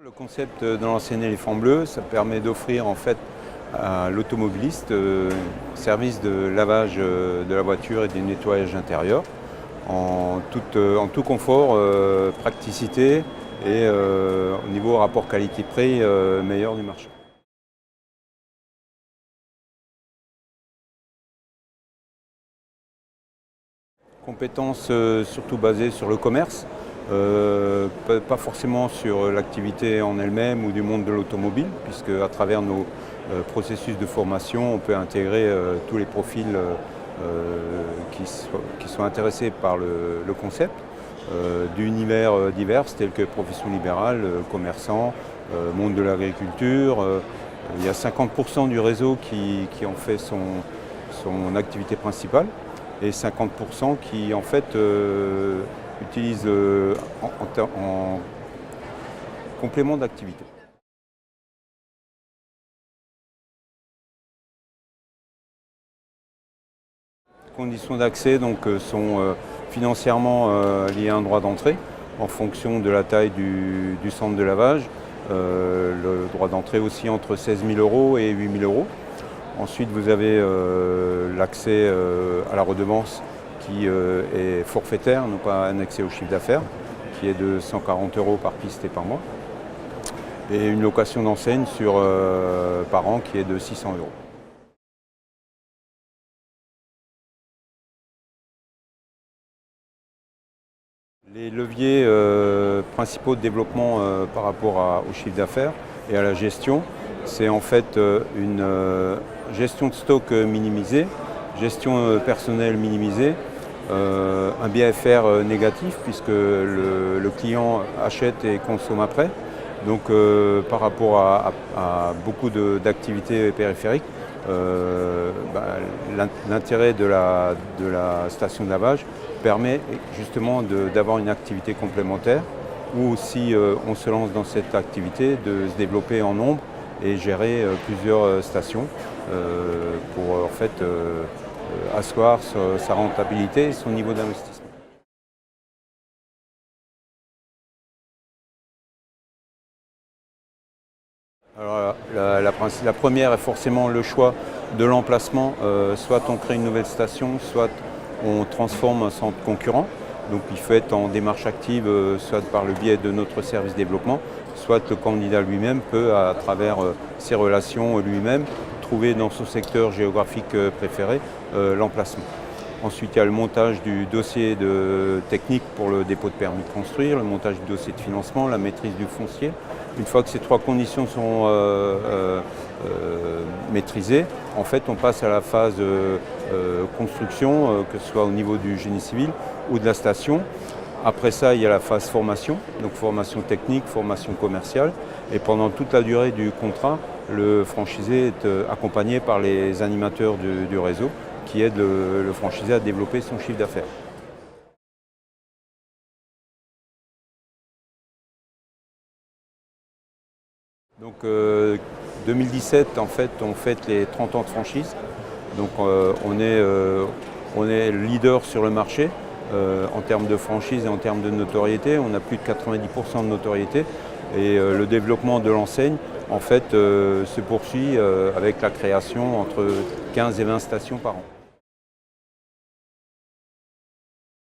Le concept de l'enseigne Éléphant Bleu, ça permet d'offrir en fait à l'automobiliste un service de lavage de la voiture et du nettoyage intérieur en tout confort, praticité et au niveau rapport qualité-prix meilleur du marché. Compétences surtout basées sur le commerce, pas forcément sur l'activité en elle-même ou du monde de l'automobile, puisque à travers nos processus de formation, on peut intégrer tous les profils qui sont intéressés par le concept, d'univers divers tels que profession libérale, commerçants, monde de l'agriculture. Il y a 50% du réseau qui en fait son activité principale et 50% qui en fait utilisent en complément d'activité. Les conditions d'accès sont financièrement liées à un droit d'entrée en fonction de la taille du centre de lavage. Le droit d'entrée aussi entre 16 000 € et 8 000 €. Ensuite, vous avez l'accès à la redevance qui est forfaitaire, non pas annexée au chiffre d'affaires, qui est de 140 € par piste et par mois. Et une location d'enseigne par an qui est de 600 €. Les leviers principaux de développement par rapport au chiffre d'affaires et à la gestion, c'est en fait une gestion de stock minimisée, gestion personnelle minimisée, un BFR négatif puisque le client achète et consomme après. Donc par rapport à beaucoup d'activités périphériques, l'intérêt de la station de lavage permet justement d'avoir une activité complémentaire ou si on se lance dans cette activité, de se développer en nombre et gérer plusieurs stations pour en fait asseoir sa rentabilité et son niveau d'investissement. Alors, la première est forcément le choix de l'emplacement. Soit on crée une nouvelle station, soit on transforme un centre concurrent. Donc il faut être en démarche active, soit par le biais de notre service développement, soit le candidat lui-même peut, à travers ses relations lui-même, trouver dans son secteur géographique préféré l'emplacement. Ensuite, il y a le montage du dossier technique pour le dépôt de permis de construire, le montage du dossier de financement, la maîtrise du foncier. Une fois que ces trois conditions sont maîtrisées, en fait, on passe à la phase construction, que ce soit au niveau du génie civil ou de la station. Après ça, il y a la phase formation, donc formation technique, formation commerciale. Et pendant toute la durée du contrat, le franchisé est accompagné par les animateurs du réseau qui aident le franchisé à développer son chiffre d'affaires. Donc 2017, en fait, on fête les 30 ans de franchise. Donc on est leader sur le marché en termes de franchise et en termes de notoriété. On a plus de 90% de notoriété et le développement de l'enseigne en fait se poursuit avec la création entre 15 et 20 stations par an.